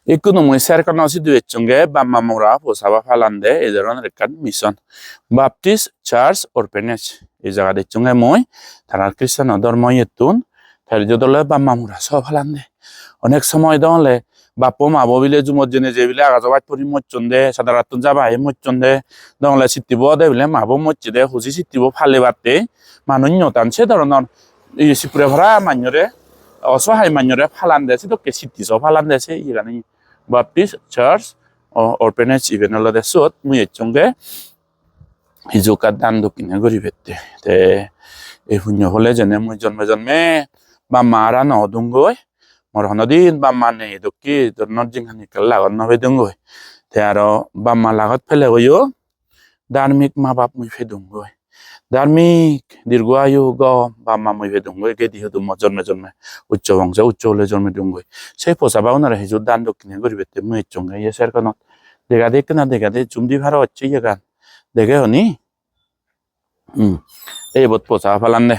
Iku nung serkan nasi duit chunge bamma mura posaba falande edaron rekan mission Baptist Church Orphanage এই জায়গাতে চুঙ্গে মই তারা খ্রিস্টান ধর্ম ইতুন তার যদলে বাম্মা মুরা সব ফালান্দে অনেক সময় দলে বাপো মাবো বিলে জুমত জেনে যে বিলে আগাজবাত পরি মচ্চন্দে সাদারাতুন যাবা হে মচ্চন্দে দলে সিটিবো দে বিলে মাবো মচ্চি দে হুজি সিটিবো ফালে বাতে মানুষ নতানছে ধরনের এই সিপুরে ভরা মান্যরে অসহায় মান্যরে ফালান্দে সে তো কে সিটি সব ফালান্দে সে ইরানি Baptist Church Orphanage even all the sort muy chunge hijuka dan dokine gori bette te e hunyo hole jene muy jonme ba mara no dungoi mor honodin ba mane dokki dornor jinghani kala onno be dungoi te aro ba malagot phele goyo dharmik ma bap muy fedungoi dharmik dirgwayu go ba ma muy fedungoi ge dihu dum jonme উচ্চ বংশ উচ্চ হলে জন্মে ডুঙ্গই সেই পোষাবা ওনারা হিজুর দান দক্ষিণে গরিবেতে মুই চঙ্গে ইয়ে সের কোন দেখা দেখ না দেখা দে চুমদি ভাড়া হচ্ছে ইয়ে গান দেখে হনি এই বোধ পোষা ফালান দে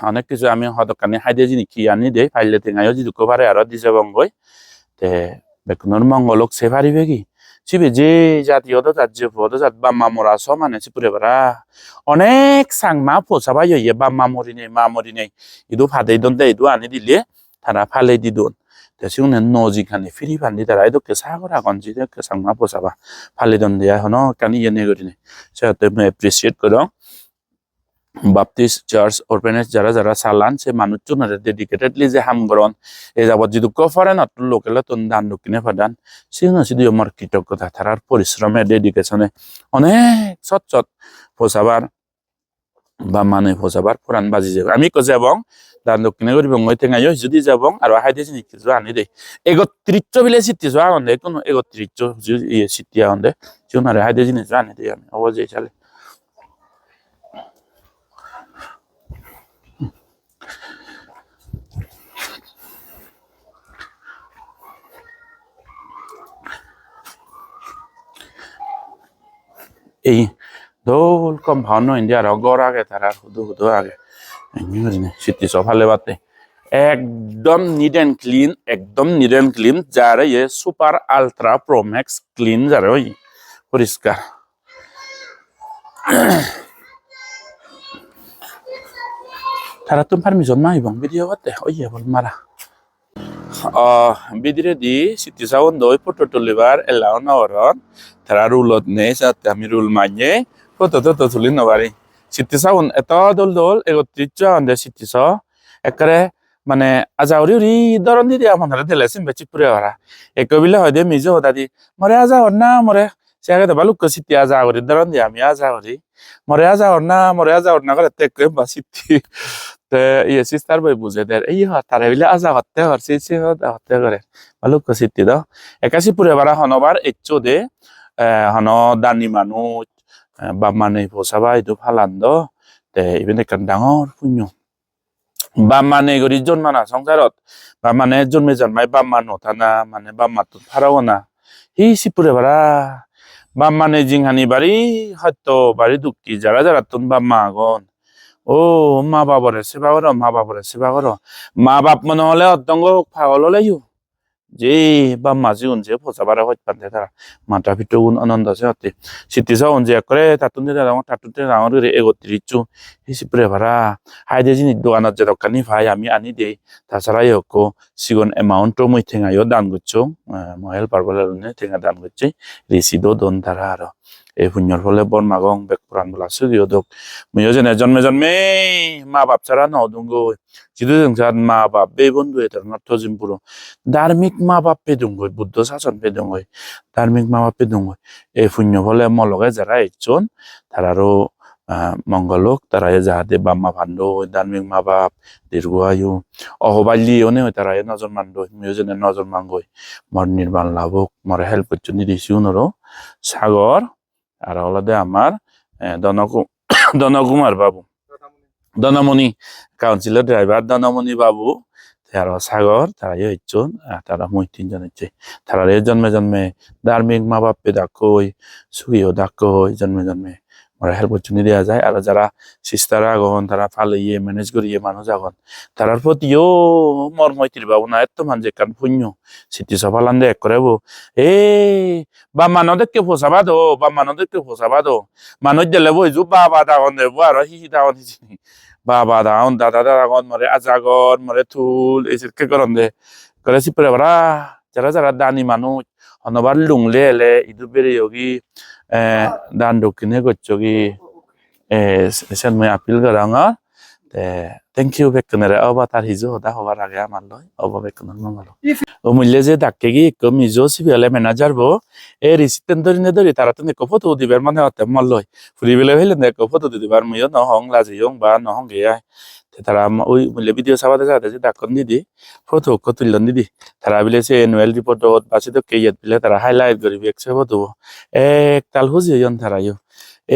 অনেক কিছু আমি হদকানি হাইদে জিনি কি আনি দে ফাইলে তেঙাইও যদি পারে আর দিছে বঙ্গই তে বেকুনর মঙ্গলক সে পারিবে কি সিবে যে জাতীয় জাত যে পদ জাত বাম্মা মরা স মানে সিপুরে বারা অনেক সাংমা পোষাবা ইয়ে বাম্মা মরি নেই ইদু ফাদে দন্তে ইদু আনি দিলে তারা ফালে দি দন তেসিউনে নজি খানি ফিরি ফান্দি তারা ইদুকে সাগরা গঞ্জি কে সাংমা পোষাবা ফালে দন দিয়া হনো কানি ইয়ে নে গরিনে সেতে মে এপ্রিসিয়েট করো Baptist Church Orphanage যারা যারা সালান সে মানুষজনের ডেডিকেটেডলি যে হামগরন এই যাবত যদি কফারে না লোকেলে তন দান দক্ষিণে ফাদান সিনো সিদি আমার কৃতজ্ঞতা তারার পরিশ্রমে ডেডিকেশনে অনেক সৎ পোষাবার বা মানে পোষাবার পুরান বাজি যাব আমি কজে এবং দান দক্ষিণে করিব মই তেঙাইও যদি যাব আর হাইদে জিনি কিছু আনি দে 31 বিলে সিটি যোৱা হন্দে কোন 31 ইয়ে সিটি হন্দে জুনারে হাইদে জিনি আনি দে আমি অবজে চালে এই দোল কম ভানো ইন্ডিয়ার গড় আগে তারা হুদু আগে সিটি সফালে বাতে একদম নিট এন্ড ক্লিন যারা ইয়ে super ultra pro max clean যারা ওই পরিষ্কার তারা তুমি পারমিশন নাই এবং ভিডিও বাতে ওই বল মারা বিদিরে দি সিটি সাউন্ড দই ফটো তুলিবার এলাও নরন তারা রুলত নেই সাথে আমি রুল মাইনে ফটো তো তুলি নবারি সিটি সাউন্ড এত দল 31 আন্দে সিটি স একরে মানে আজাউরি উরি দরন দি আমাদের দেলেছিন বেচি পুরে ওরা একবিলে হয়দে মিজো দাদি মরে আজাউর না মরে সেগে তো বালুক সিটি আজাউরি দরন দি আমি আজাউরি মরে আজাউর না করে তেক বা সিটি তে ইয়ে সিস্টার বই বুঝে দেয় এই তারা বিলে আজা হতে হরছি হতে করে ভালুক সিটি দ একাশি পুরে বারা হনবার এচো দে হন দানি মানুষ বা মানে পোষাবা এইটো ফালান্দ তে ইবেন একান ডাঙর পুণ্য বা মানে গরি জন্মানা সংসারত বা মানে জন্মাই বাম্মা নথানা মানে বাম্মা তো ফারাও না এই সিপুরে বারা বাম্মানে জিংহানি বাড়ি হয়তো বাড়ি দুঃখী যারা তুন বাম্মা আগন ও মা বাবারে সেবা করো মা বাপ মনে হলে অত্যঙ্গ পাগল হলেও যে বা মাঝি উনছে ফসাবারে হইত পান্তে তারা মাতা ভিতর গুণ আনন্দ আছে হতে সিটি সাউ উনছে করে তাতুনতে তাতুনতে ডাঙর করে 31 হিসিপ্রে ভাড়া হাইদে জিনি দোকানত যে দোকানি ভাই আমি আনি দেই তাছাড়া ইয়কো সিগন অ্যামাউন্টও মই ঠেঙাইও দান করছো মহেল পারবলে ঠেঙা দান করছে রিসিদও দন তারা আর এই পুণ্যর ফলে বন মাগং বেক পুরান বলা সুগিও দক মুইও জেনে জন্মে মা বাপ ছাড়া নদুঙ্গ जिदु जों मा बाप बे बंधु एतर नर्थ जिमपुर धार्मिक मा बाप पे दंगय बुद्ध शासन पे दंगय धार्मिक मा बाप पे दंगय ए पुण्य फले मलगे जारा एकজন তারারও মঙ্গলক তারা যাহাতে বাম্মা ভান্ড धार्मिक मा बाप দীর্ঘায়ু অহবাল্লি ওনে তারা নজর মান্ড মিউজনে নজর মাঙ্গয় মর নির্বাণ লাভক মর হেল্প করছে নিদিসিউনরো সাগর আর হলদে আমার দনকুমার বাবু দনমণি কাউন্সিলর ড্রাইভার দনমণি বাবু তারা সাগর তারা ইচ্ছন তারা মই তিনজন হচ্ছে তারা জন্মে ধার্মিক মা বাপে ডাকই সুগিও ডাকই জন্মে মোরা হেল্প করছুনি দেওয়া যায় আর যারা সিস্টার আগন তারা ফালাইয়ে ম্যানেজ করিয়ে মানুষ আগন তারার প্রতিও মর্মৈত্রী ভাবনা এত মানুষ কান পুণ্য সিটি সফালান দে এক করেবো এ বা মানদেরকে ফোসাবা দো বা মানদেরকে ফোসাবা দো মানুষ দিলে বইজু বাবা দাগন দেবো আর হি দাগন হিচিনি বাবা দাগন দাদা দাগন মরে আজাগন মরে থুল এসে করন দে করে সিপরে বারা যারা যারা দানি মানুষ অনবার লুংলে এলে ইদু বেরে যোগী dan dukine gochogi sen moi apil garanga te thank you beknere oba tar hijo da hobar age amar loy oba beknor mangalo o mulle je dakke gi ekko mijo sibele manager bo e risiten dori tara tune ko photo diber mane otte mal loy furi bele hele ne ko photo dibar muyo no hong la jiyong ba no hong ge ai te tara oi mulle video sabade jade je dakkon didi photo ko tullon didi tara bile se annual report dot basi to keyet bile tara highlight gori bekse photo ek tal huji yon tara yo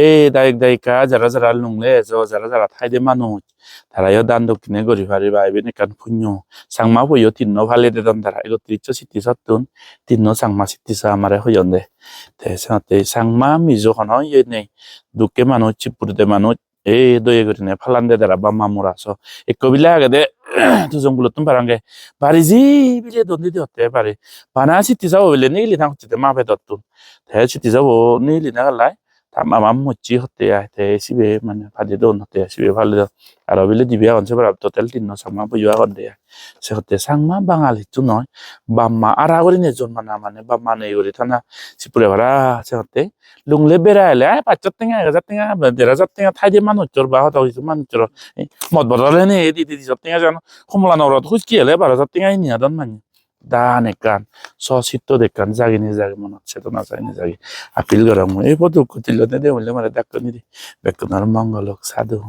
e daik daika jara jara lungle jo jara jara thaide manuj tara yo dan dokkine gori pari ba ibeni kan punyo sangma boyo tinno phale de don tara ego tricho siti sattun tinno sangma siti sa amare hoyonde te sate sangma mijo hono ye nei dukke manuj chipurde manuj e doye gorine phalande dara bamma muraso ekko bile agede tujon bulotun parange bari ji bile dondi de hotte pare bana siti sa bile nili thang chite ma be dottun te siti sa bo nili na galai tamam mochi hotte ya te sibe mane phade don hotte sibe phale aro bile dibia onse bara total tinno sangma boyo agonde se hotte sangma bangal hitu noy bamma ara gorine jon mana mane bamma nei gori thana sipure bara se hotte lungle bera ele pachattinga gajattinga dera jattinga thaide manuchor ba hoto hitu manuchor mod bodole ne di jattinga jan khumla norot huski ele bara jattinga ni adon man dan ekan so sitto dekan jagini jagi monot seto na jagini jagi apil garam e potu kutillo de mole mare dakkoni di bekkonar mangolok sadu